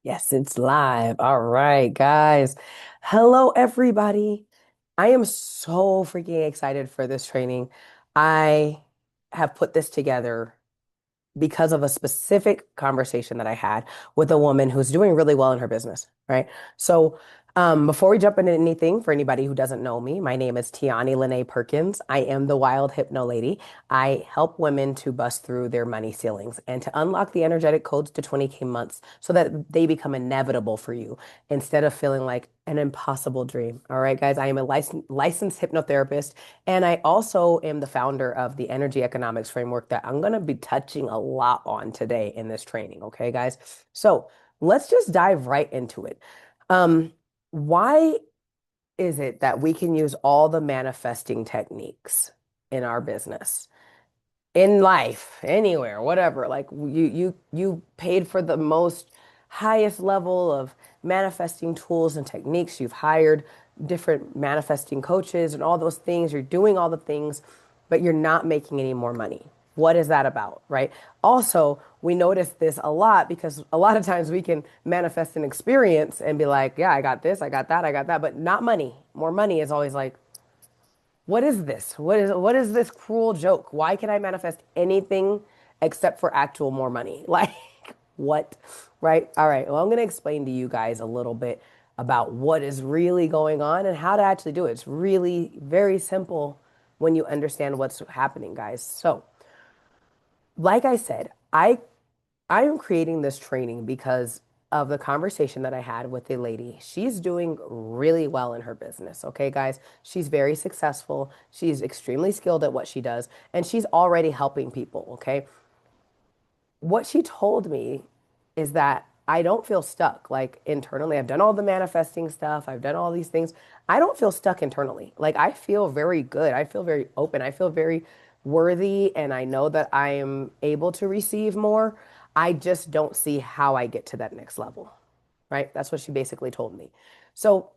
Yes, it's live. All right, guys. Hello, everybody. I am so freaking excited for this training. I have put this together because of a specific conversation that I had with a woman who's doing really well in her business, right? So, before we jump into anything, for anybody who doesn't know me, my name is Tiani Lene Perkins. I am the Wild Hypno Lady. I help women to bust through their money ceilings and to unlock the energetic codes to 20K months so that they become inevitable for you instead of feeling like an impossible dream. All right, guys, I am a licensed hypnotherapist, and I also am the founder of the energy economics framework that I'm going to be touching a lot on today in this training. Okay, guys? So let's just dive right into it. Why is it that we can use all the manifesting techniques in our business? In life, anywhere, whatever. Like you paid for the most highest level of manifesting tools and techniques. You've hired different manifesting coaches and all those things. You're doing all the things, but you're not making any more money. What is that about, right? Also, we notice this a lot because a lot of times we can manifest an experience and be like, yeah, I got this, I got that, I got that, but not money. More money is always like, what is this? What is this cruel joke? Why can I manifest anything except for actual more money? Like what? Right? All right. Well, I'm going to explain to you guys a little bit about what is really going on and how to actually do it. It's really very simple when you understand what's happening, guys. So, like I said, I am creating this training because of the conversation that I had with a lady. She's doing really well in her business. Okay, guys. She's very successful. She's extremely skilled at what she does, and she's already helping people. Okay. What she told me is that I don't feel stuck like internally. I've done all the manifesting stuff, I've done all these things. I don't feel stuck internally. Like I feel very good. I feel very open. I feel very worthy, and I know that I am able to receive more. I just don't see how I get to that next level. Right? That's what she basically told me. So,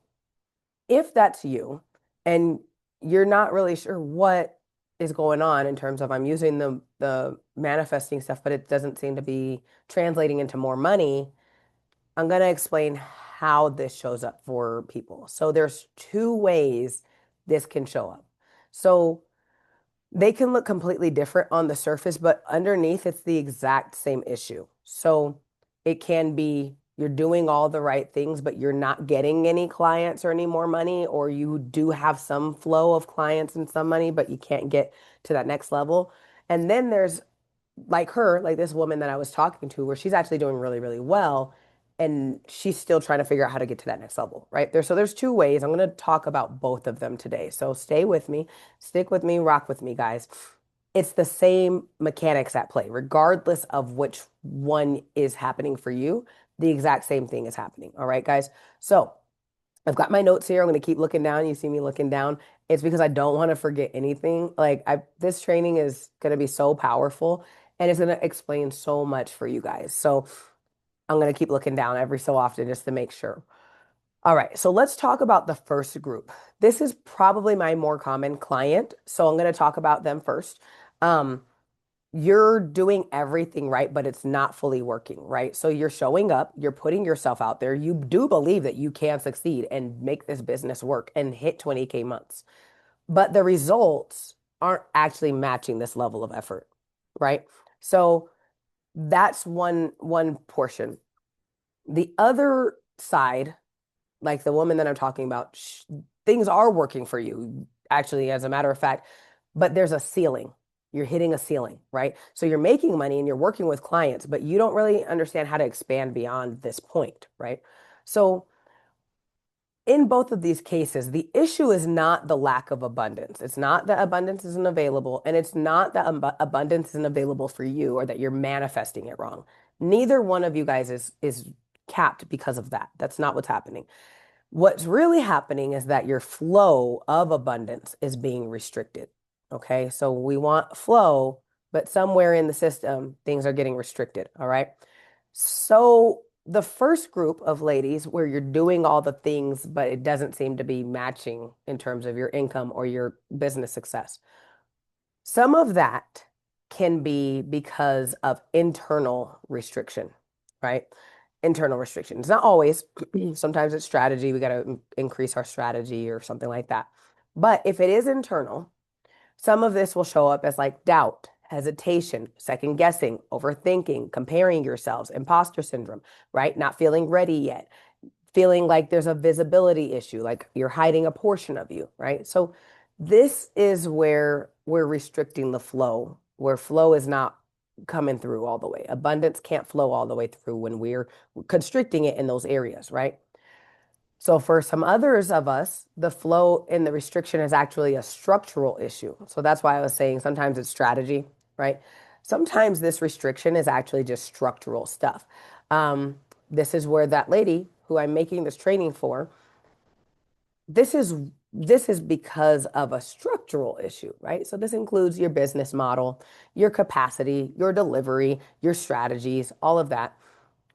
if that's you and you're not really sure what is going on in terms of I'm using the manifesting stuff, but it doesn't seem to be translating into more money, I'm going to explain how this shows up for people. So there's two ways this can show up. So they can look completely different on the surface, but underneath it's the exact same issue. So it can be you're doing all the right things, but you're not getting any clients or any more money, or you do have some flow of clients and some money, but you can't get to that next level. And then there's like her, like this woman that I was talking to, where she's actually doing really, really well. And she's still trying to figure out how to get to that next level, right? So there's two ways. I'm going to talk about both of them today. So stay with me, stick with me, rock with me, guys. It's the same mechanics at play, regardless of which one is happening for you. The exact same thing is happening. All right, guys. So I've got my notes here. I'm going to keep looking down. You see me looking down. It's because I don't want to forget anything. This training is going to be so powerful and it's going to explain so much for you guys. So I'm going to keep looking down every so often just to make sure. All right. So let's talk about the first group. This is probably my more common client. So I'm going to talk about them first. Um, you're doing everything right, but it's not fully working, right? So you're showing up, you're putting yourself out there. You do believe that you can succeed and make this business work and hit 20K months, but the results aren't actually matching this level of effort, right? So that's one portion. The other side, like the woman that I'm talking about, things are working for you, actually, as a matter of fact, but there's a ceiling. You're hitting a ceiling, right? So you're making money and you're working with clients, but you don't really understand how to expand beyond this point, right? So in both of these cases, the issue is not the lack of abundance. It's not that abundance isn't available, and it's not that abundance isn't available for you or that you're manifesting it wrong. Neither one of you guys is capped because of that. That's not what's happening. What's really happening is that your flow of abundance is being restricted. Okay. So we want flow, but somewhere in the system, things are getting restricted. All right. So the first group of ladies where you're doing all the things, but it doesn't seem to be matching in terms of your income or your business success. Some of that can be because of internal restriction, right? internal restrictions. Not always. Sometimes it's strategy. We got to increase our strategy or something like that. But if it is internal, some of this will show up as like doubt, hesitation, second guessing, overthinking, comparing yourselves, imposter syndrome, right? Not feeling ready yet, feeling like there's a visibility issue, like you're hiding a portion of you, right? So this is where we're restricting the flow, where flow is not coming through all the way. Abundance can't flow all the way through when we're constricting it in those areas, right? So for some others of us, the flow and the restriction is actually a structural issue. So that's why I was saying sometimes it's strategy, right? Sometimes this restriction is actually just structural stuff. Um, this is where that lady who I'm making this training for, this is this is because of a structural issue, right? So this includes your business model, your capacity, your delivery, your strategies, all of that.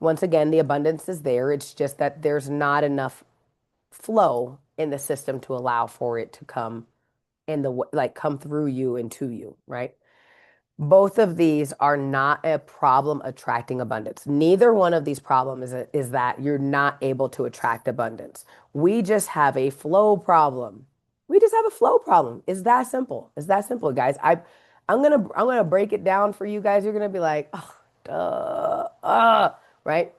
Once again, the abundance is there. It's just that there's not enough flow in the system to allow for it to come in the like come through you and to you, right? Both of these are not a problem attracting abundance. Neither one of these problems is that you're not able to attract abundance. We just have a flow problem. We just have a flow problem. It's that simple. It's that simple, guys. I'm gonna break it down for you guys. You're gonna be like, oh, duh, right?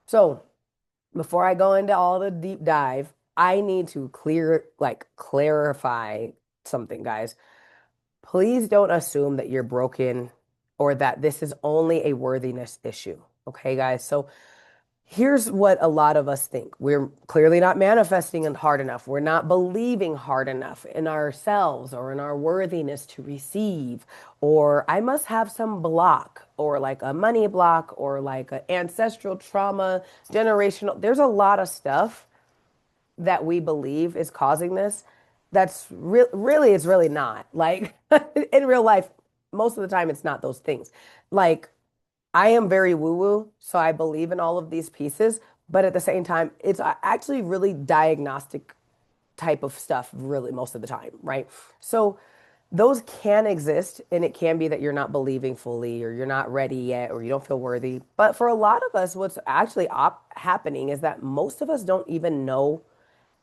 So before I go into all the deep dive, I need to clarify something, guys. Please don't assume that you're broken or that this is only a worthiness issue. Okay, guys? So here's what a lot of us think. We're clearly not manifesting hard enough. We're not believing hard enough in ourselves or in our worthiness to receive. Or I must have some block, or like a money block, or like an ancestral trauma, generational. There's a lot of stuff that we believe is causing this. That's really, it's really not. Like in real life, most of the time, it's not those things. Like I am very woo woo, so I believe in all of these pieces, but at the same time, it's actually really diagnostic type of stuff, really, most of the time, right? So those can exist, and it can be that you're not believing fully, or you're not ready yet, or you don't feel worthy. But for a lot of us, what's actually happening is that most of us don't even know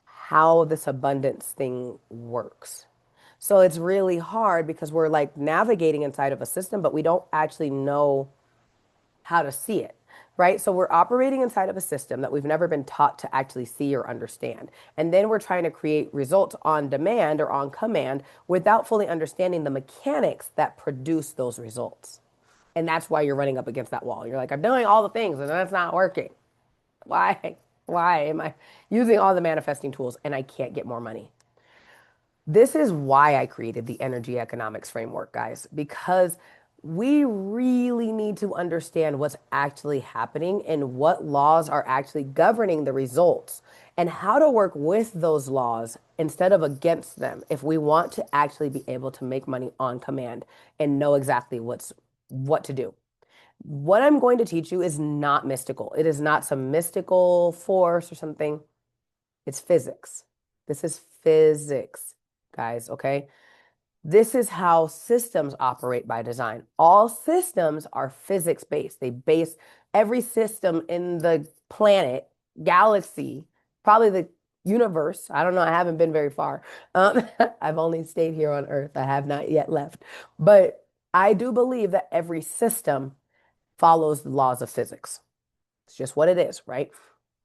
how this abundance thing works. So it's really hard because we're like navigating inside of a system, but we don't actually know how to see it, right? So we're operating inside of a system that we've never been taught to actually see or understand. And then we're trying to create results on demand or on command without fully understanding the mechanics that produce those results. And that's why you're running up against that wall. You're like, I'm doing all the things and that's not working. Why? Why am I using all the manifesting tools and I can't get more money? This is why I created the energy economics framework, guys, because we really need to understand what's actually happening and what laws are actually governing the results and how to work with those laws instead of against them if we want to actually be able to make money on command and know exactly what to do. What I'm going to teach you is not mystical. It is not some mystical force or something. It's physics. This is physics, guys, okay? This is how systems operate by design. All systems are physics based. They base every system in the planet, galaxy, probably the universe. I don't know. I haven't been very far. I've only stayed here on Earth. I have not yet left. But I do believe that every system follows the laws of physics. It's just what it is, right?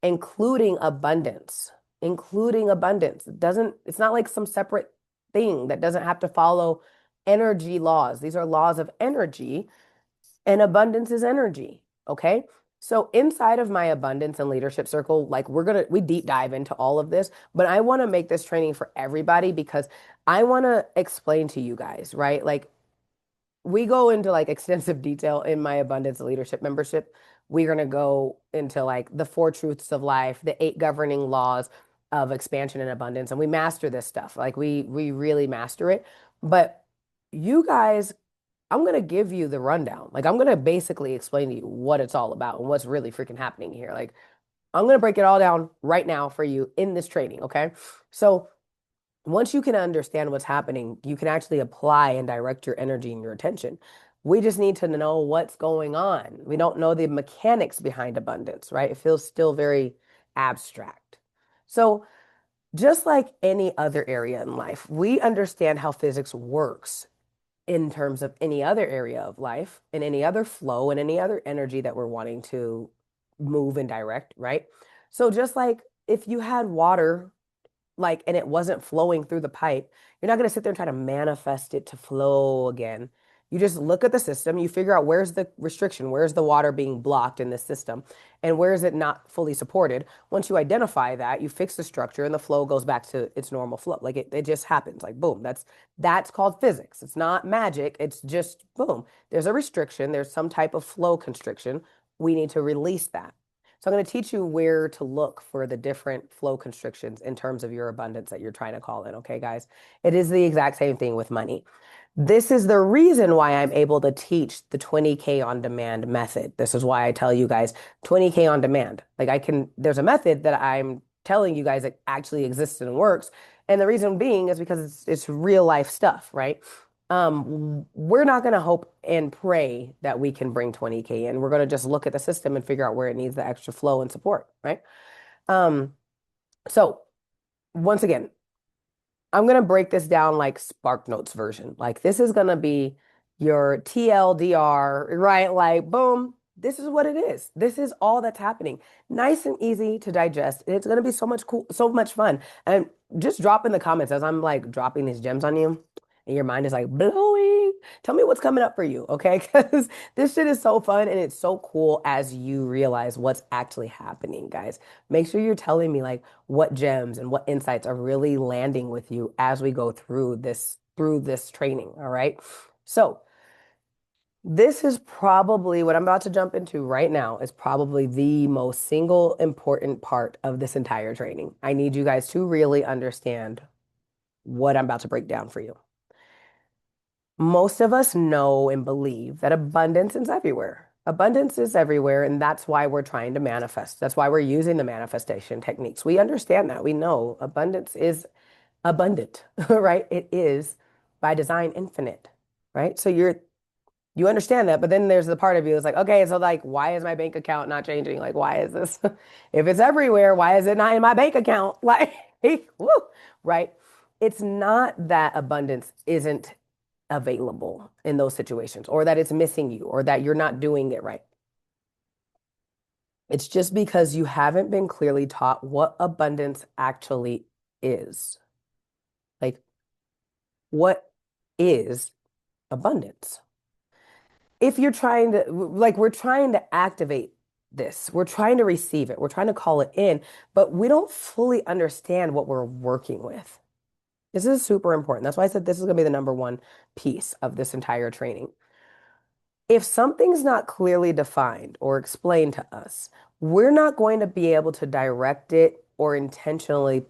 Including abundance, including abundance. It's not like some separate thing that doesn't have to follow energy laws. These are laws of energy, and abundance is energy. Okay. So inside of my abundance and leadership circle, like we deep dive into all of this, but I want to make this training for everybody because I want to explain to you guys, right? Like we go into like extensive detail in my abundance leadership membership. We're going to go into like the four truths of life, the eight governing laws of expansion and abundance, and we master this stuff. Like we really master it. But you guys, I'm going to give you the rundown. Like I'm going to basically explain to you what it's all about and what's really freaking happening here. Like I'm going to break it all down right now for you in this training, okay? So once you can understand what's happening, you can actually apply and direct your energy and your attention. We just need to know what's going on. We don't know the mechanics behind abundance, right? It feels still very abstract. So, just like any other area in life, we understand how physics works in terms of any other area of life and any other flow and any other energy that we're wanting to move and direct, right? So, just like if you had water like and it wasn't flowing through the pipe, you're not going to sit there and try to manifest it to flow again. You just look at the system, you figure out where's the restriction, where's the water being blocked in this system, and where is it not fully supported. Once you identify that, you fix the structure and the flow goes back to its normal flow. Like it just happens. Like boom. That's called physics. It's not magic. It's just boom. There's a restriction, there's some type of flow constriction. We need to release that. So I'm going to teach you where to look for the different flow constrictions in terms of your abundance that you're trying to call in. Okay, guys? It is the exact same thing with money. This is the reason why I'm able to teach the 20K on demand method. This is why I tell you guys 20K on demand. Like there's a method that I'm telling you guys that actually exists and works. And the reason being is because it's real life stuff, right? We're not going to hope and pray that we can bring 20K in. We're going to just look at the system and figure out where it needs the extra flow and support, right? Um, so once again, I'm going to break this down like Spark Notes version. Like this is going to be your TLDR, right? Like boom, this is what it is. This is all that's happening. Nice and easy to digest. It's going to be so much cool, so much fun. And just drop in the comments as I'm like dropping these gems on you and your mind is like blowing. Tell me what's coming up for you, okay? Because this shit is so fun and it's so cool as you realize what's actually happening, guys. Make sure you're telling me like what gems and what insights are really landing with you as we go through this training, all right? So, this is probably what I'm about to jump into right now is probably the most single important part of this entire training. I need you guys to really understand what I'm about to break down for you. Most of us know and believe that abundance is everywhere. Abundance is everywhere, and that's why we're trying to manifest. That's why we're using the manifestation techniques. We understand that. We know abundance is abundant, right? It is by design infinite, right? So you understand that, but then there's the part of you that's like, okay, so like, why is my bank account not changing? Like, why is this? If it's everywhere, why is it not in my bank account? Like, woo, right? It's not that abundance isn't available in those situations or that it's missing you or that you're not doing it right. It's just because you haven't been clearly taught what abundance actually is. Like, what is abundance? If you're trying to, like, we're trying to activate this, we're trying to receive it, we're trying to call it in, but we don't fully understand what we're working with. This is super important. That's why I said this is going to be the number one piece of this entire training. If something's not clearly defined or explained to us, we're not going to be able to direct it or intentionally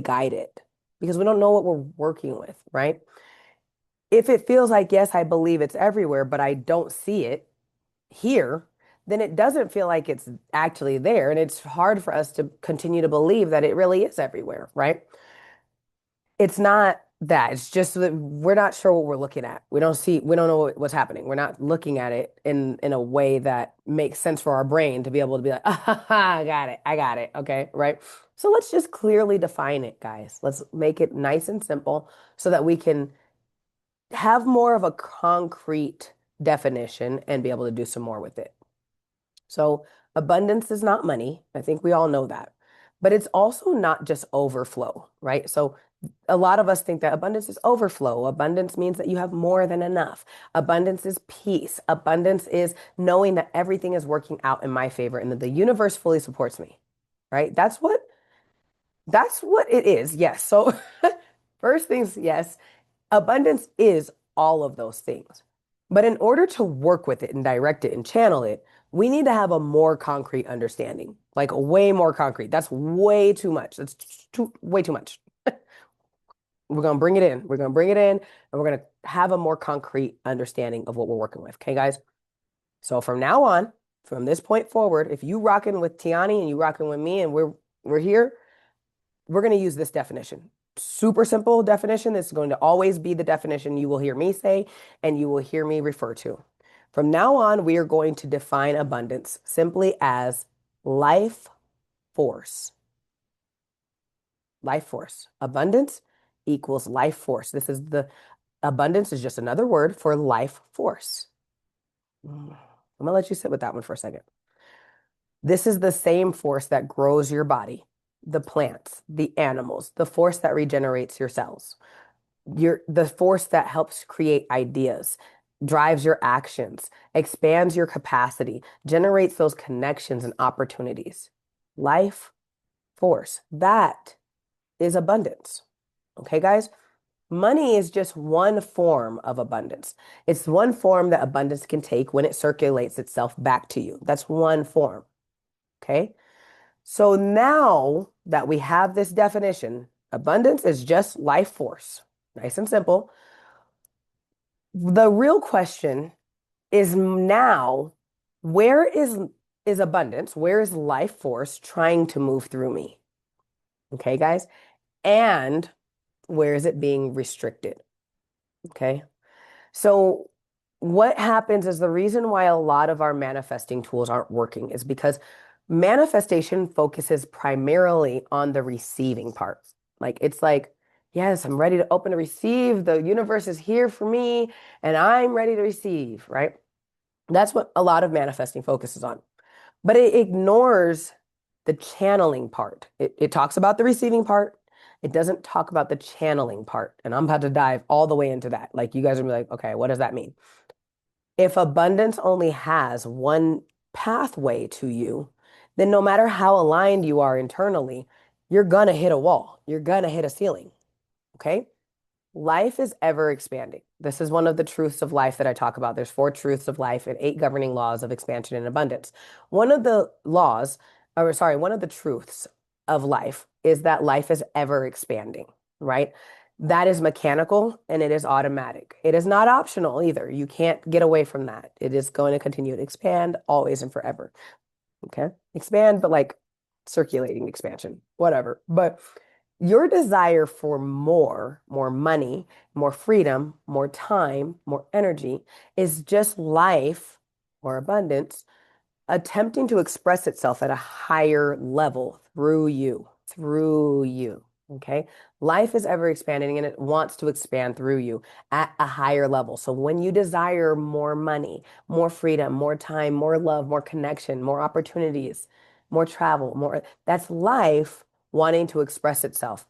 guide it because we don't know what we're working with, right? If it feels like, yes, I believe it's everywhere, but I don't see it here, then it doesn't feel like it's actually there. And it's hard for us to continue to believe that it really is everywhere, right? It's not that. It's just that we're not sure what we're looking at. We don't know what's happening. We're not looking at it in a way that makes sense for our brain to be able to be like, ah, I got it. I got it. Okay. Right. So let's just clearly define it, guys. Let's make it nice and simple so that we can have more of a concrete definition and be able to do some more with it. So abundance is not money. I think we all know that. But it's also not just overflow, right? So a lot of us think that abundance is overflow. Abundance means that you have more than enough. Abundance is peace. Abundance is knowing that everything is working out in my favor and that the universe fully supports me, right? That's what it is. Yes. So first things, yes, abundance is all of those things. But in order to work with it and direct it and channel it, we need to have a more concrete understanding, like way more concrete. That's way too much. Way too much. We're going to bring it in. We're going to bring it in and we're going to have a more concrete understanding of what we're working with. Okay, guys? So from now on, from this point forward, if you rocking with Tiani and you rocking with me and we're here, we're going to use this definition super simple definition. This is going to always be the definition you will hear me say and you will hear me refer to. From now on, we are going to define abundance simply as life force. Life force. Abundance equals life force. This is the abundance is just another word for life force. I'm gonna let you sit with that one for a second. This is the same force that grows your body, the plants, the animals, the force that regenerates your cells, the force that helps create ideas, drives your actions, expands your capacity, generates those connections and opportunities. Life force. That is abundance. Okay, guys? Money is just one form of abundance. It's one form that abundance can take when it circulates itself back to you. That's one form. Okay. So now that we have this definition, abundance is just life force. Nice and simple. The real question is now, where is abundance? Where is life force trying to move through me? Okay, guys? And where is it being restricted? Okay. So what happens is the reason why a lot of our manifesting tools aren't working is because manifestation focuses primarily on the receiving part. Like it's like, yes, I'm ready to open to receive. The universe is here for me and I'm ready to receive, right? That's what a lot of manifesting focuses on. But it ignores the channeling part. It talks about the receiving part. It doesn't talk about the channeling part. And I'm about to dive all the way into that. Like you guys are gonna be like, okay, what does that mean? If abundance only has one pathway to you, then no matter how aligned you are internally, you're gonna hit a wall. You're gonna hit a ceiling. Okay? Life is ever expanding. This is one of the truths of life that I talk about. There's four truths of life and eight governing laws of expansion and abundance. One of the laws, or sorry, one of the truths of life is that life is ever expanding, right? That is mechanical and it is automatic. It is not optional either. You can't get away from that. It is going to continue to expand always and forever. Okay. Expand, but like circulating expansion, whatever. But your desire for more money, more freedom, more time, more energy is just life or abundance attempting to express itself at a higher level through you, through you. Okay. Life is ever expanding and it wants to expand through you at a higher level. So when you desire more money, more freedom, more time, more love, more connection, more opportunities, more travel, more, that's life wanting to express itself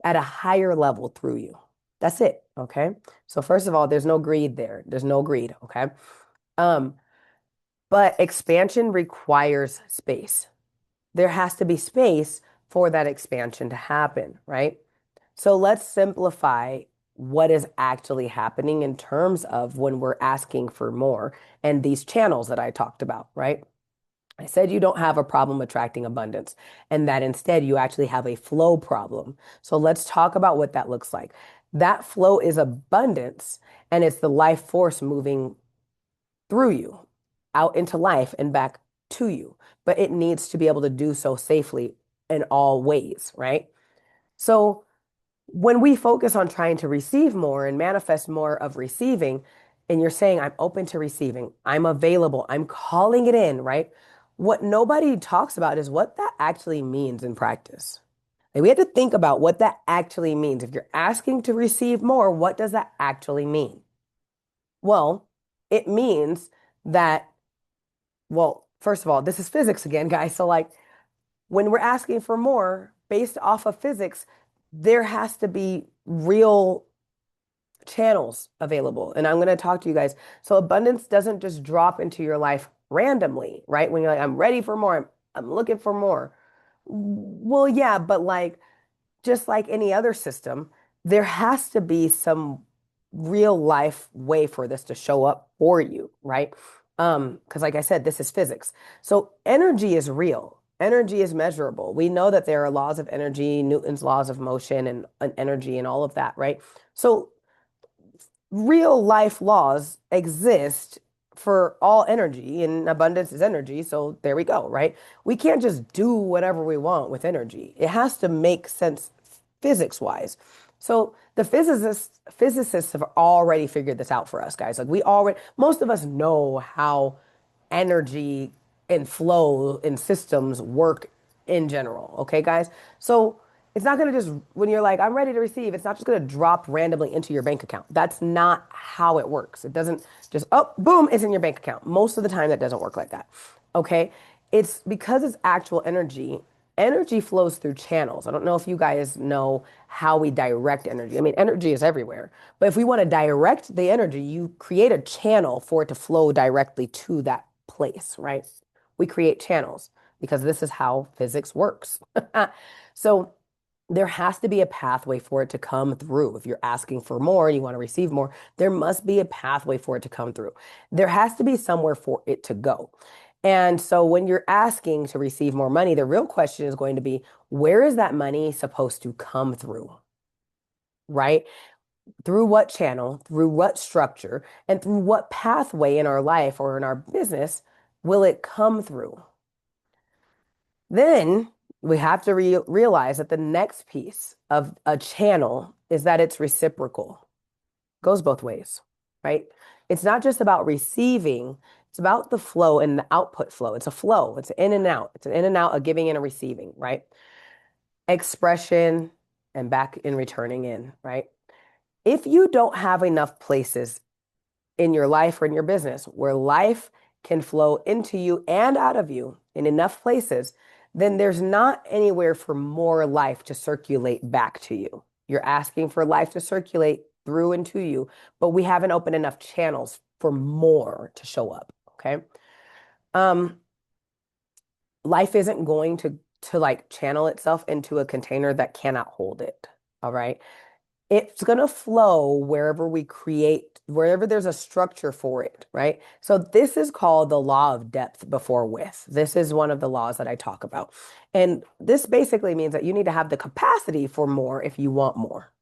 at a higher level through you. That's it. Okay. So first of all, there's no greed there. There's no greed. Okay. Um, but expansion requires space. There has to be space for that expansion to happen, right? So let's simplify what is actually happening in terms of when we're asking for more and these channels that I talked about, right? I said you don't have a problem attracting abundance and that instead you actually have a flow problem. So let's talk about what that looks like. That flow is abundance and it's the life force moving through you out into life and back to you. But it needs to be able to do so safely in all ways, right? So when we focus on trying to receive more and manifest more of receiving, and you're saying, I'm open to receiving, I'm available, I'm calling it in, right? What nobody talks about is what that actually means in practice. Like we have to think about what that actually means. If you're asking to receive more, what does that actually mean? Well, it means that, well, first of all, this is physics again, guys. So, like, when we're asking for more based off of physics, there has to be real channels available. And I'm going to talk to you guys. So abundance doesn't just drop into your life randomly, right? When you're like, I'm ready for more, I'm looking for more. Well, yeah, but like just like any other system, there has to be some real life way for this to show up for you, right? Because like I said, this is physics. So energy is real. Energy is measurable. We know that there are laws of energy, Newton's laws of motion and energy and all of that, right? So real life laws exist for all energy and abundance is energy. So there we go, right? We can't just do whatever we want with energy. It has to make sense physics wise. So the physicists have already figured this out for us, guys. Like we already, most of us know how energy and flow in systems work in general. Okay, guys? So it's not going to just, when you're like, I'm ready to receive, it's not just going to drop randomly into your bank account. That's not how it works. It doesn't just, oh, boom, it's in your bank account. Most of the time, that doesn't work like that. Okay? It's because it's actual energy. Energy flows through channels. I don't know if you guys know how we direct energy. I mean, energy is everywhere. But if we want to direct the energy, you create a channel for it to flow directly to that place, right? We create channels because this is how physics works. So there has to be a pathway for it to come through. If you're asking for more and you want to receive more, there must be a pathway for it to come through. There has to be somewhere for it to go. And so when you're asking to receive more money, the real question is going to be, where is that money supposed to come through? Right? Through what channel, through what structure, and through what pathway in our life or in our business will it come through? Then we have to realize that the next piece of a channel is that it's reciprocal. Goes both ways, right? It's not just about receiving, it's about the flow and the output flow. It's a flow, it's in and out. It's an in and out, a giving and a receiving, right? Expression and back in returning in, right? If you don't have enough places in your life or in your business where life can flow into you and out of you in enough places, then there's not anywhere for more life to circulate back to you. You're asking for life to circulate through and to you, but we haven't opened enough channels for more to show up. Okay. Um, Life isn't going to like channel itself into a container that cannot hold it. All right. It's going to flow wherever we create, wherever there's a structure for it, right? So this is called the law of depth before width. This is one of the laws that I talk about. And this basically means that you need to have the capacity for more if you want more.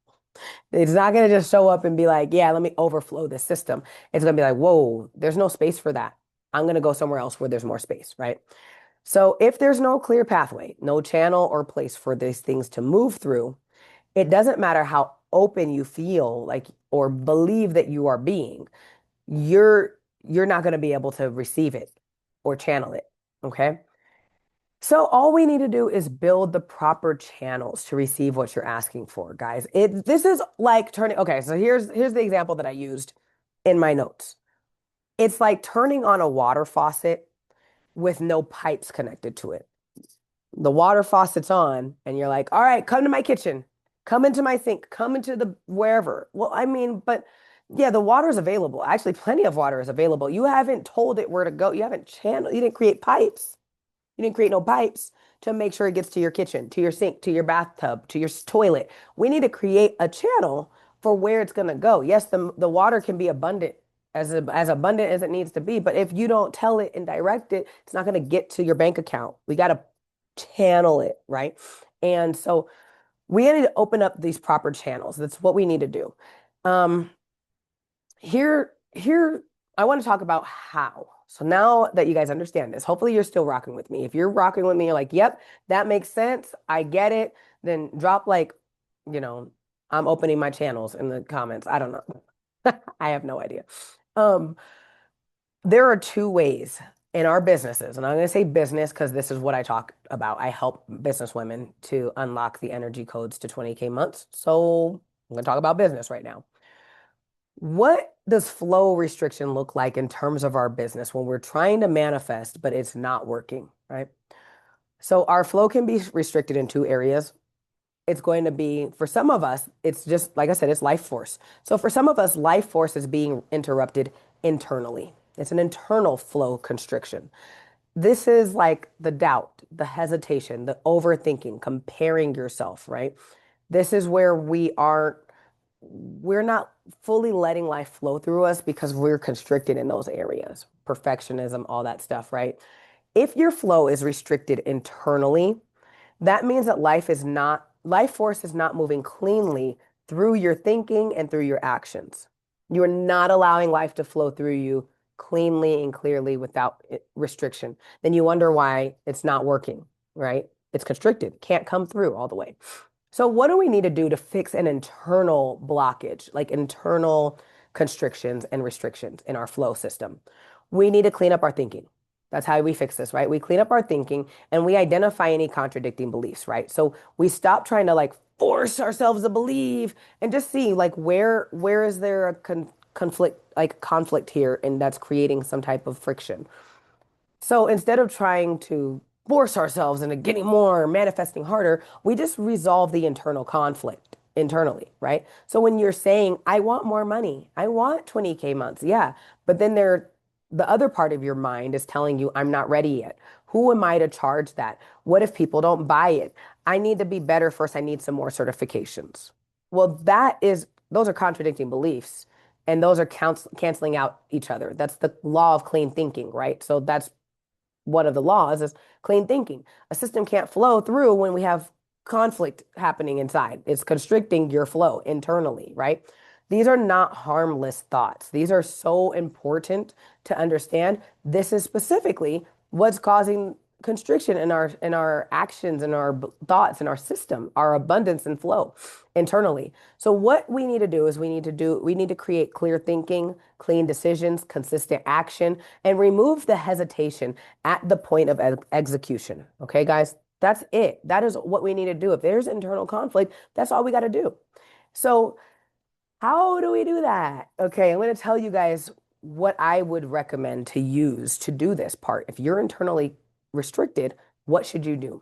It's not going to just show up and be like, yeah, let me overflow this system. It's going to be like, whoa, there's no space for that. I'm going to go somewhere else where there's more space, right? So if there's no clear pathway, no channel or place for these things to move through, it doesn't matter how open you feel like or believe that you are being, you're you're not going to be able to receive it or channel it. Okay. So all we need to do is build the proper channels to receive what you're asking for, guys. This is like turning, okay, so here's the example that I used in my notes. It's like turning on a water faucet with no pipes connected to it. The water faucet's on, and you're like, all right, come to my kitchen, come into my sink, come into the wherever. Well, I mean, but yeah, the water is available. Actually, plenty of water is available. You haven't told it where to go. You haven't channeled, you didn't create pipes. You didn't create no pipes to make sure it gets to your kitchen, to your sink, to your bathtub, to your toilet. We need to create a channel for where it's going to go. Yes, the water can be abundant, as abundant as it needs to be, but if you don't tell it and direct it, it's not going to get to your bank account. We got to channel it, right? And so we need to open up these proper channels. That's what we need to do. Um, here, I want to talk about how. So now that you guys understand this, hopefully you're still rocking with me. If you're rocking with me, you're like, yep, that makes sense. I get it. Then drop like, you know, I'm opening my channels in the comments. I don't know. I have no idea. Um, there are two ways in our businesses, and I'm going to say business because this is what I talk about. I help business women to unlock the energy codes to 20K months. So I'm going to talk about business right now. What does flow restriction look like in terms of our business when we're trying to manifest, but it's not working, right? So our flow can be restricted in two areas. It's going to be, for some of us, it's just, like I said, it's life force. So for some of us, life force is being interrupted internally. It's an internal flow constriction. This is like the doubt, the hesitation, the overthinking, comparing yourself, right? This is where we're not fully letting life flow through us because we're constricted in those areas. Perfectionism, all that stuff, right? If your flow is restricted internally, that means that life force is not moving cleanly through your thinking and through your actions. You're not allowing life to flow through you cleanly and clearly without restriction. Then you wonder why it's not working, right? It's constricted, can't come through all the way. So, what do we need to do to fix an internal blockage, like internal constrictions and restrictions in our flow system? We need to clean up our thinking. That's how we fix this, right? We clean up our thinking and we identify any contradicting beliefs, right? So we stop trying to like force ourselves to believe and just see like where is there a conflict here and that's creating some type of friction. So instead of trying to force ourselves into getting more, manifesting harder, we just resolve the internal conflict internally, right? So when you're saying, I want more money, I want 20K months, yeah, but then the other part of your mind is telling you, I'm not ready yet. Who am I to charge that? What if people don't buy it? I need to be better first. I need some more certifications. Well, those are contradicting beliefs. And those are canceling out each other. That's the law of clean thinking, right? So that's one of the laws is clean thinking. A system can't flow through when we have conflict happening inside. It's constricting your flow internally, right? These are not harmless thoughts. These are so important to understand. This is specifically what's causing constriction in our actions, in our thoughts, in our system, our abundance and flow internally. So what we need to do is we need to create clear thinking, clean decisions, consistent action, and remove the hesitation at the point of execution. Okay, guys, that's it. That is what we need to do. If there's internal conflict, that's all we got to do. So how do we do that? Okay, I'm going to tell you guys what I would recommend to use to do this part. If you're internally restricted, what should you do?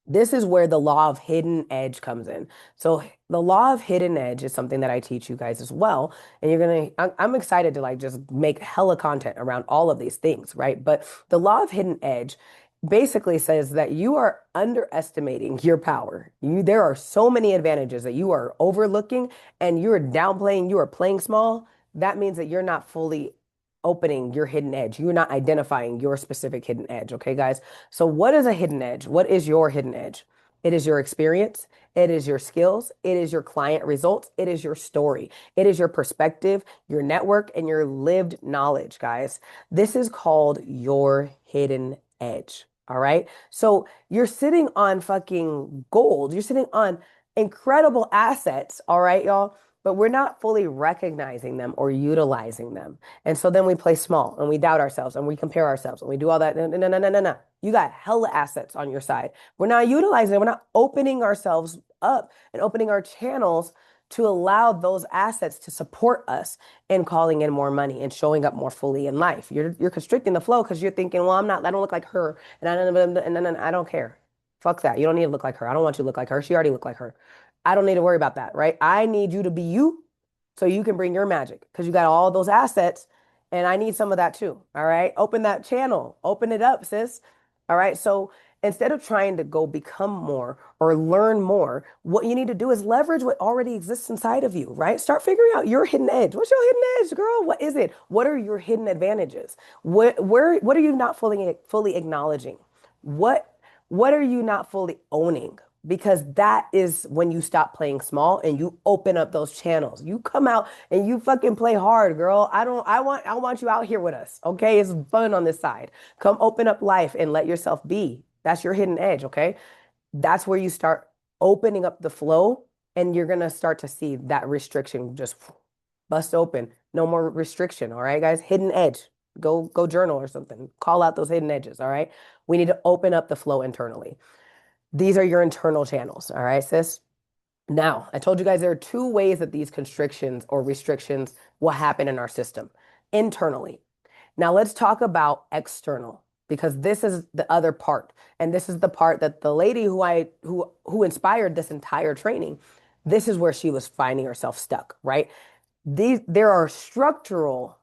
This is where the law of hidden edge comes in. So the law of hidden edge is something that I teach you guys as well. And I'm excited to like just make hella content around all of these things, right? But the law of hidden edge basically says that you are underestimating your power. There are so many advantages that you are overlooking and you're downplaying, you are playing small. That means that you're not fully opening your hidden edge. You're not identifying your specific hidden edge. Okay, guys? So, what is a hidden edge? What is your hidden edge? It is your experience. It is your skills. It is your client results. It is your story. It is your perspective, your network, and your lived knowledge, guys. This is called your hidden edge. All right. So you're sitting on fucking gold. You're sitting on incredible assets. All right, y'all. But we're not fully recognizing them or utilizing them. And so then we play small and we doubt ourselves and we compare ourselves and we do all that. No, no, no, no, no, no, no. You got hella assets on your side. We're not utilizing it. We're not opening ourselves up and opening our channels to allow those assets to support us in calling in more money and showing up more fully in life. You're constricting the flow because you're thinking, well, I don't look like her, and I don't care. Fuck that. You don't need to look like her. I don't want you to look like her. She already looked like her. I don't need to worry about that, right? I need you to be you so you can bring your magic because you got all those assets and I need some of that too. All right. Open that channel, open it up, sis. All right. So instead of trying to go become more or learn more, what you need to do is leverage what already exists inside of you, right? Start figuring out your hidden edge. What's your hidden edge, girl? What is it? What are your hidden advantages? What are you not fully acknowledging? What what are you not fully owning? Because that is when you stop playing small and you open up those channels. You come out and you fucking play hard, girl. I want you out here with us. Okay? It's fun on this side. Come open up life and let yourself be. That's your hidden edge, okay? That's where you start opening up the flow and you're going to start to see that restriction just bust open. No more restriction, all right, guys? Hidden edge. Go journal or something. Call out those hidden edges, all right? We need to open up the flow internally. These are your internal channels, all right, sis? Now, I told you guys there are two ways that these constrictions or restrictions will happen in our system internally. Now, let's talk about external because this is the other part. And this is the part that the lady who inspired this entire training, this is where she was finding herself stuck, right? There are structural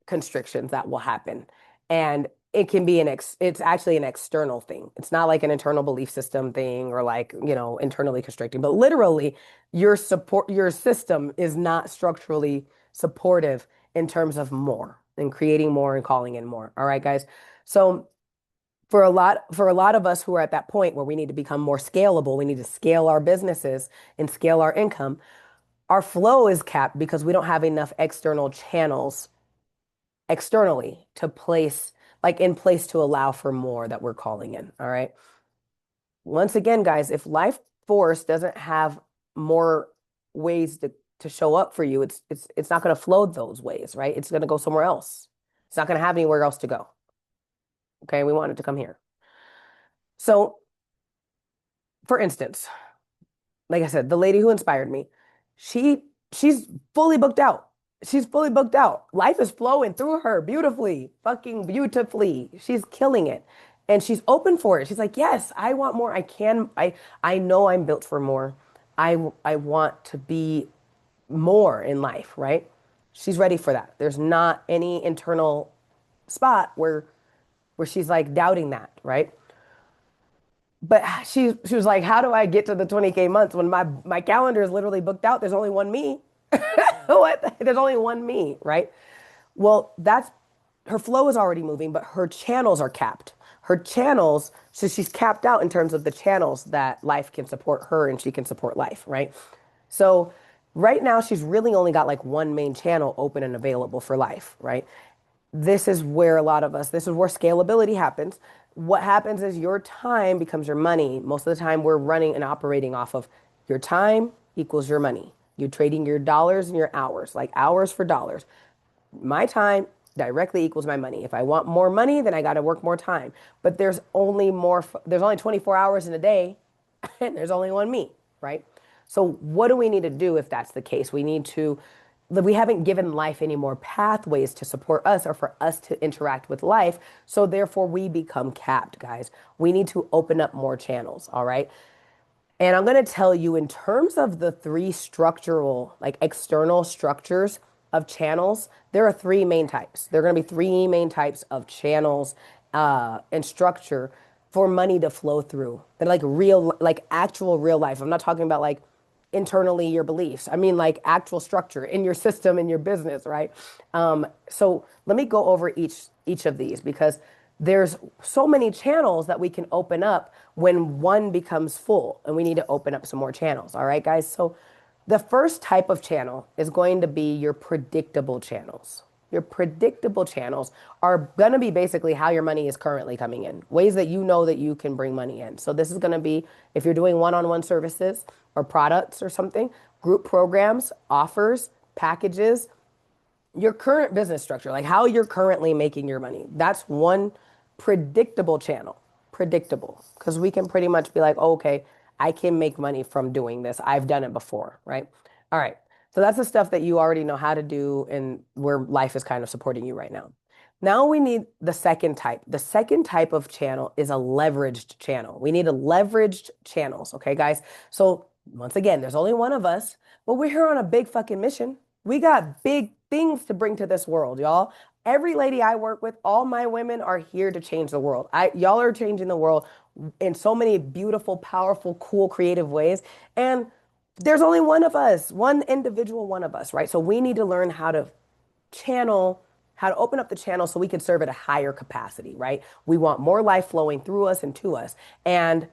constrictions that will happen. And it can be it's actually an external thing. It's not like an internal belief system thing or like, internally constricting, but literally your system is not structurally supportive in terms of more and creating more and calling in more. All right, guys. So for a lot of us who are at that point where we need to become more scalable, we need to scale our businesses and scale our income. Our flow is capped because we don't have enough external channels externally to place, like in place to allow for more that we're calling in. All right. Once again, guys, if life force doesn't have more ways to show up for you, it's not going to flow those ways, right? It's going to go somewhere else. It's not going to have anywhere else to go. Okay, we want it to come here. So, for instance, like I said, the lady who inspired me, she's fully booked out. She's fully booked out. Life is flowing through her beautifully, fucking beautifully. She's killing it. And she's open for it. She's like, "Yes, I want more. I know I'm built for more. I want to be more in life, right?" She's ready for that. There's not any internal spot where she's like doubting that, right? But she was like, "How do I get to the 20K months when my calendar is literally booked out? There's only one me." What? There's only one me, right? Well, that's her flow is already moving, but her channels are capped. Her channels, so she's capped out in terms of the channels that life can support her and she can support life, right? So right now she's really only got like one main channel open and available for life, right? This is where a lot of us, this is where scalability happens. What happens is your time becomes your money. Most of the time, we're running and operating off of your time equals your money. You're trading your dollars and your hours, like hours for dollars. My time directly equals my money. If I want more money, then I got to work more time. But there's only 24 hours in a day, and there's only one me, right? So what do we need to do if that's the case? We haven't given life any more pathways to support us or for us to interact with life. So therefore we become capped, guys. We need to open up more channels, all right? And I'm going to tell you in terms of the three structural, like external structures of channels, there are three main types. There are going to be three main types of channels and structure for money to flow through. They're like real, like actual real life. I'm not talking about like internally your beliefs. I mean like actual structure in your system, in your business, right? So let me go over each of these because there's so many channels that we can open up when one becomes full and we need to open up some more channels. All right, guys. So the first type of channel is going to be your predictable channels. Your predictable channels are going to be basically how your money is currently coming in, ways that you know that you can bring money in. So this is going to be if you're doing one-on-one services or products or something, group programs, offers, packages, your current business structure, like how you're currently making your money. That's one predictable channel. Predictable. Because we can pretty much be like, oh, okay, I can make money from doing this. I've done it before, right? All right. So that's the stuff that you already know how to do and where life is kind of supporting you right now. Now we need the second type. The second type of channel is a leveraged channel. We need a leveraged channels, okay, guys? So once again, there's only one of us, but we're here on a big fucking mission. We got big things to bring to this world, y'all. Every lady I work with, all my women are here to change the world. Y'all are changing the world in so many beautiful, powerful, cool, creative ways. And there's only one of us, one individual one of us, right? So we need to learn channel, how to open up the channel so we can serve at a higher capacity, right? We want more life flowing through us and to us. And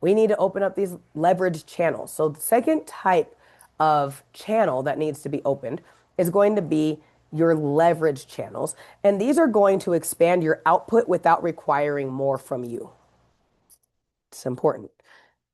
we need to open up these leveraged channels. So the second type of channel that needs to be opened is going to be your leverage channels. And these are going to expand your output without requiring more from you. It's important.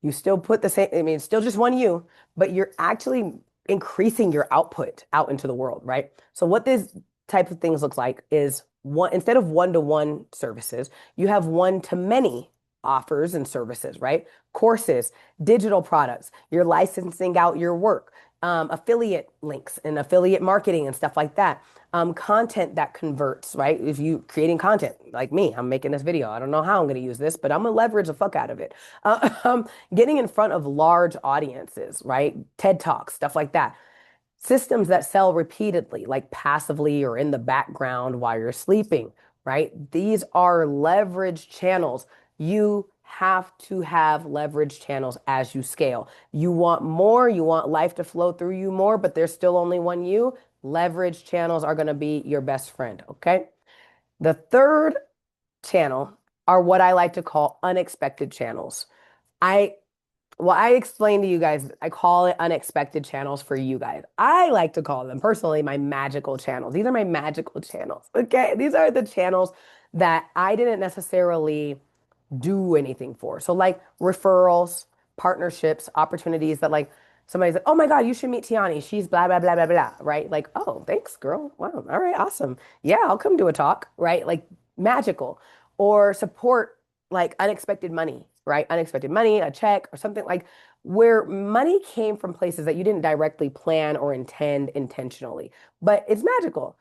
You still put the same, I mean, it's still just one you, but you're actually increasing your output out into the world, right? So what this type of things looks like is one, instead of one-to-one services, you have one-to-many offers and services, right? Courses, digital products, you're licensing out your work, affiliate links and affiliate marketing and stuff like that. Content that converts, right? If you creating content like me, I'm making this video. I don't know how I'm going to use this, but I'm gonna leverage the fuck out of it. Getting in front of large audiences, right? TED Talks, stuff like that. Systems that sell repeatedly, like passively or in the background while you're sleeping, right? These are leverage channels. You have to have leverage channels as you scale. You want more, you want life to flow through you more, but there's still only one you. Leverage channels are going to be your best friend, okay? The third channel are what I like to call unexpected channels. I I explained to you guys, I call it unexpected channels for you guys. I like to call them personally my magical channels. These are my magical channels. Okay. These are the channels that I didn't necessarily do anything for. So, like referrals, partnerships, opportunities that like somebody's like, oh my God, you should meet Tiani. She's blah, blah, blah, blah, blah, right? Like, oh, thanks, girl. Wow. All right, awesome. Yeah, I'll come do a talk, right? Like magical. Or support like unexpected money, right? Unexpected money, a check or something like where money came from places that you didn't directly plan or intend intentionally, but it's magical.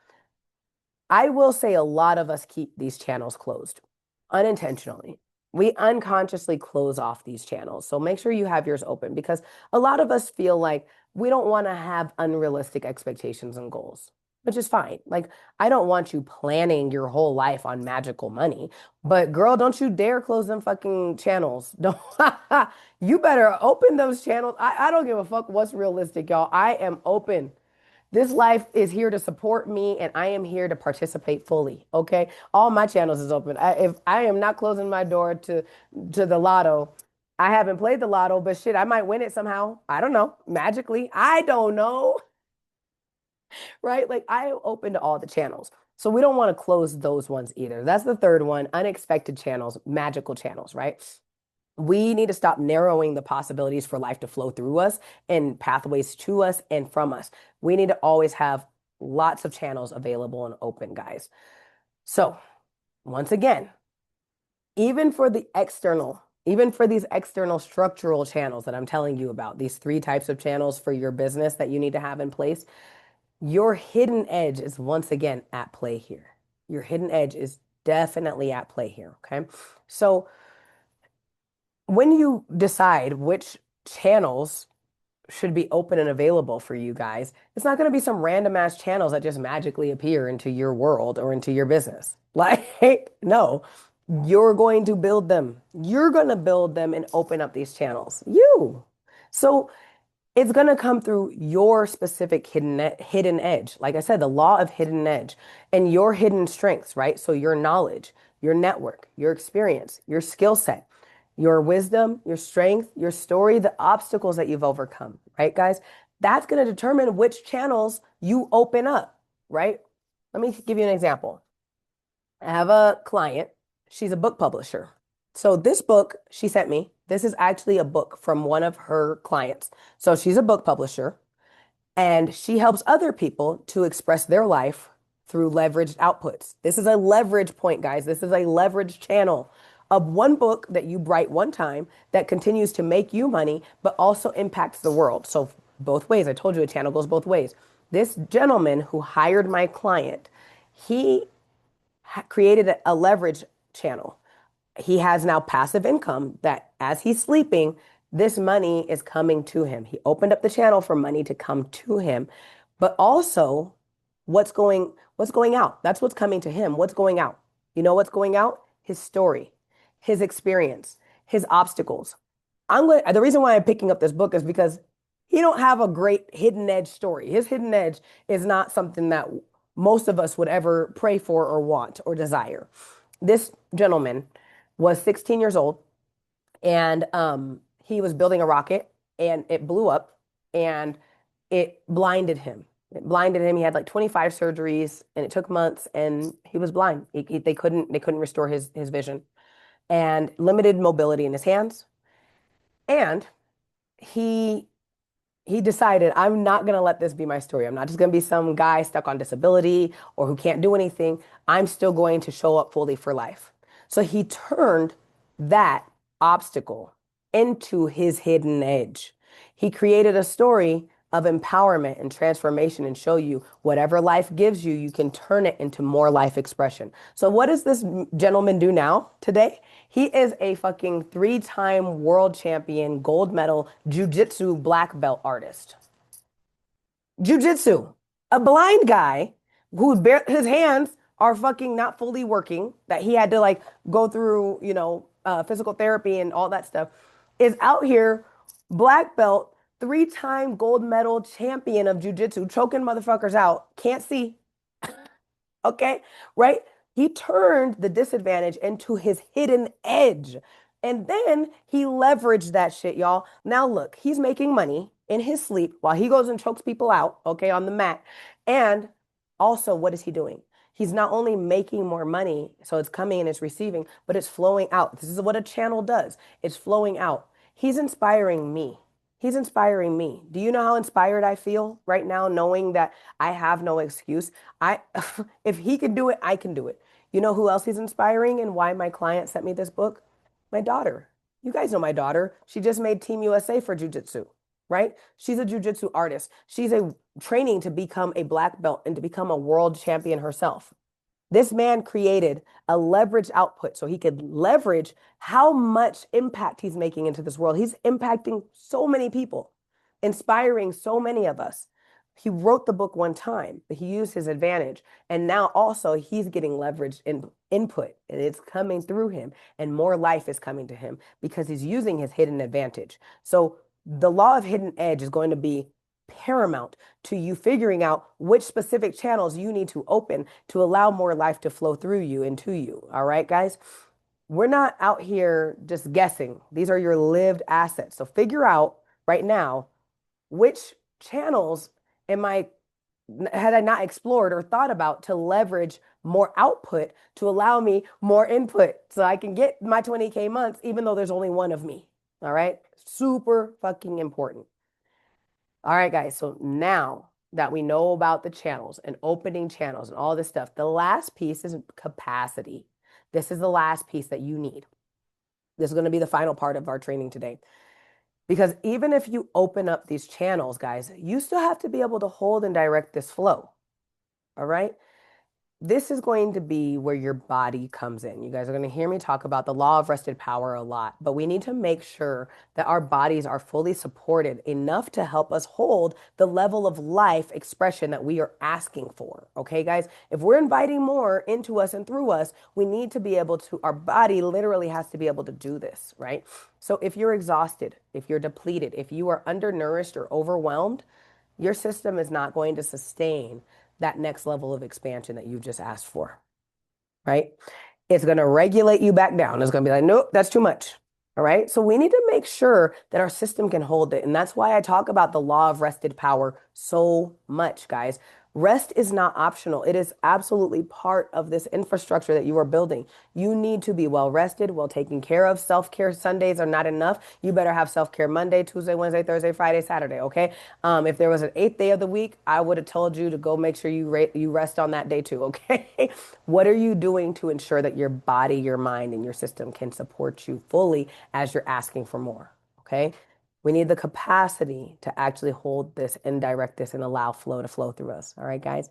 I will say a lot of us keep these channels closed unintentionally. We unconsciously close off these channels. So make sure you have yours open because a lot of us feel like we don't want to have unrealistic expectations and goals, which is fine. Like, I don't want you planning your whole life on magical money, but girl, don't you dare close them fucking channels. Don't, you better open those channels. I don't give a fuck what's realistic, y'all. I am open. This life is here to support me and I am here to participate fully. Okay. All my channels is open. If I am not closing my door to the lotto, I haven't played the lotto, but shit, I might win it somehow. I don't know. Magically. I don't know. Right? Like I am open to all the channels. So we don't want to close those ones either. That's the third one, unexpected channels, magical channels, right? We need to stop narrowing the possibilities for life to flow through us and pathways to us and from us. We need to always have lots of channels available and open, guys. So, once again, even for these external structural channels that I'm telling you about, these three types of channels for your business that you need to have in place, your hidden edge is once again at play here. Your hidden edge is definitely at play here. Okay. So, when you decide which channels should be open and available for you guys, it's not going to be some random ass channels that just magically appear into your world or into your business. Like, no, you're going to build them. You're going to build them and open up these channels. You. So it's going to come through your specific hidden edge. Like I said, the law of hidden edge and your hidden strengths, right? So your knowledge, your network, your experience, your skill set, your wisdom, your strength, your story, the obstacles that you've overcome, right, guys? That's going to determine which channels you open up, right? Let me give you an example. I have a client. She's a book publisher. So this book she sent me, this is actually a book from one of her clients. So she's a book publisher and she helps other people to express their life through leveraged outputs. This is a leverage point, guys. This is a leverage channel of one book that you write one time that continues to make you money, but also impacts the world. So both ways. I told you a channel goes both ways. This gentleman who hired my client, he created a leverage channel. He has now passive income that as he's sleeping, this money is coming to him. He opened up the channel for money to come to him, but also what's going out. That's what's coming to him. What's going out? You know what's going out? His story, his experience, his obstacles. The reason why I'm picking up this book is because he don't have a great hidden edge story. His hidden edge is not something that most of us would ever pray for or want or desire. This gentleman was 16 years old and he was building a rocket and it blew up and it blinded him. It blinded him. He had like 25 surgeries and it took months and he was blind. They couldn't restore his vision and limited mobility in his hands. And he he decided, I'm not going to let this be my story. I'm not just going to be some guy stuck on disability or who can't do anything. I'm still going to show up fully for life. So he turned that obstacle into his hidden edge. He created a story of empowerment and transformation and show you whatever life gives you, you can turn it into more life expression. So what does this gentleman do now today? He is a fucking three-time world champion, gold medal, jujitsu black belt artist. Jujitsu. A blind guy his hands are fucking not fully working, that he had to like go through, physical therapy and all that stuff, is out here, black belt, three-time gold medal champion of jujitsu, choking motherfuckers out, can't see, okay, right? He turned the disadvantage into his hidden edge. And then he leveraged that shit, y'all. Now look, he's making money in his sleep while he goes and chokes people out, okay, on the mat. And also, what is he doing? He's not only making more money, so it's coming and it's receiving, but it's flowing out. This is what a channel does. It's flowing out. He's inspiring me. He's inspiring me. Do you know how inspired I feel right now, knowing that I have no excuse? I, if he can do it, I can do it. You know who else he's inspiring and why my client sent me this book? My daughter. You guys know my daughter. She just made Team USA for jujitsu, right? She's a jujitsu artist. She's a training to become a black belt and to become a world champion herself. This man created a leverage output so he could leverage how much impact he's making into this world. He's impacting so many people, inspiring so many of us. He wrote the book one time, but he used his advantage. And now also he's getting leverage in input and it's coming through him and more life is coming to him because he's using his hidden advantage. So the law of hidden edge is going to be paramount to you figuring out which specific channels you need to open to allow more life to flow through you and to you. All right, guys? We're not out here just guessing. These are your lived assets. So figure out right now which channels am I had I not explored or thought about to leverage more output to allow me more input so I can get my 20K months even though there's only one of me. All right? Super fucking important. All right, guys. So now that we know about the channels and opening channels and all this stuff, the last piece is capacity. This is the last piece that you need. This is going to be the final part of our training today. Because even if you open up these channels, guys, you still have to be able to hold and direct this flow. All right. This is going to be where your body comes in. You guys are going to hear me talk about the law of rested power a lot, but we need to make sure that our bodies are fully supported enough to help us hold the level of life expression that we are asking for. Okay, guys? If we're inviting more into us and through us, we need to be able to, our body literally has to be able to do this, right? So if you're exhausted, if you're depleted, if you are undernourished or overwhelmed, your system is not going to sustain that next level of expansion that you've just asked for, right? It's going to regulate you back down. It's going to be like, nope, that's too much. All right. So we need to make sure that our system can hold it. And that's why I talk about the law of rested power so much, guys. Rest is not optional. It is absolutely part of this infrastructure that you are building. You need to be well rested, well taken care of. Self-care Sundays are not enough. You better have self-care Monday, Tuesday, Wednesday, Thursday, Friday, Saturday. Okay. If there was an eighth day of the week, I would have told you to go make sure you rest on that day too. Okay. What are you doing to ensure that your body, your mind, and your system can support you fully as you're asking for more? Okay. We need the capacity to actually hold this and direct this and allow flow to flow through us. All right, guys?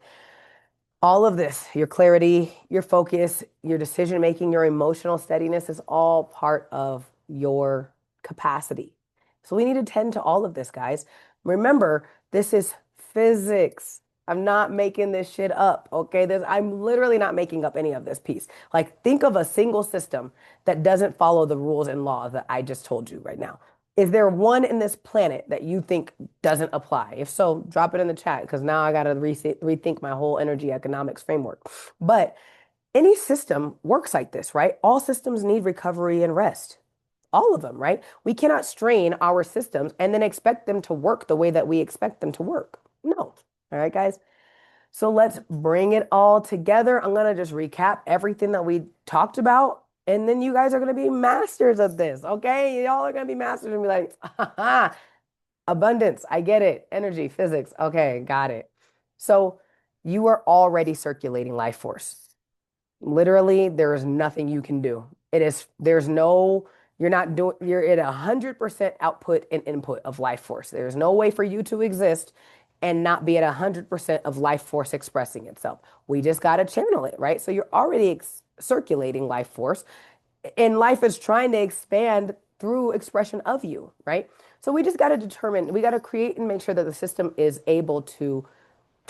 All of this, your clarity, your focus, your decision making, your emotional steadiness is all part of your capacity. So we need to tend to all of this, guys. Remember, this is physics. I'm not making this shit up, okay? I'm literally not making up any of this piece. Like, think of a single system that doesn't follow the rules and laws that I just told you right now. Is there one in this planet that you think doesn't apply? If so, drop it in the chat because now I got to rethink my whole energy economics framework. But any system works like this, right? All systems need recovery and rest. All of them, right? We cannot strain our systems and then expect them to work the way that we expect them to work. No. All right, guys. So let's bring it all together. I'm going to just recap everything that we talked about. And then you guys are going to be masters of this. Okay. Y'all are going to be masters and be like, "Haha, abundance. I get it. Energy, physics. Okay. Got it." So you are already circulating life force. Literally, there is nothing you can do. There's no, you're not doing, you're at 100% output and input of life force. There's no way for you to exist and not be at 100% of life force expressing itself. We just got to channel it, right? So you're already circulating life force and life is trying to expand through expression of you, right? So we just got to determine, we got to create and make sure that the system is able to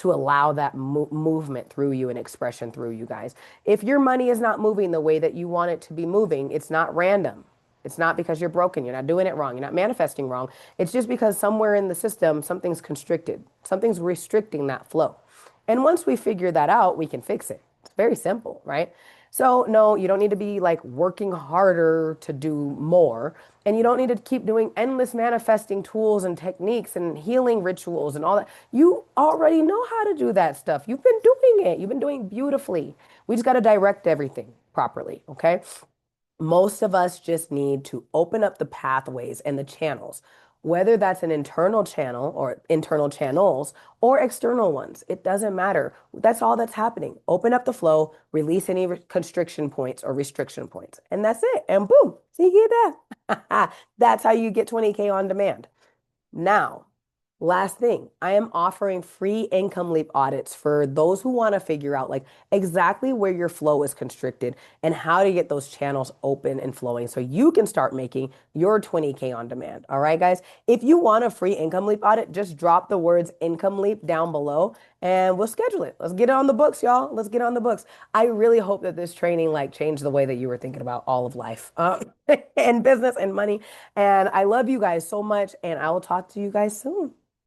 allow that movement through you and expression through you guys. If your money is not moving the way that you want it to be moving, it's not random. It's not because you're broken. You're not doing it wrong. You're not manifesting wrong. It's just because somewhere in the system, something's constricted. Something's restricting that flow. And once we figure that out, we can fix it. It's very simple, right? So no, you don't need to be like working harder to do more. And you don't need to keep doing endless manifesting tools and techniques and healing rituals and all that. You already know how to do that stuff. You've been doing it. You've been doing beautifully. We just got to direct everything properly, okay? Most of us just need to open up the pathways and the channels, whether that's an internal channel or internal channels or external ones. It doesn't matter. That's all that's happening. Open up the flow, release any constriction points or restriction points, and that's it. And boom, so you get that. That's how you get 20K on demand. Now, last thing, I am offering free income leap audits for those who want to figure out like exactly where your flow is constricted and how to get those channels open and flowing so you can start making your 20K on demand. All right, guys. If you want a free income leap audit, just drop the words income leap down below and we'll schedule it. Let's get it on the books, y'all. Let's get it on the books. I really hope that this training like changed the way that you were thinking about all of life, and business and money. And I love you guys so much, and I will talk to you guys soon.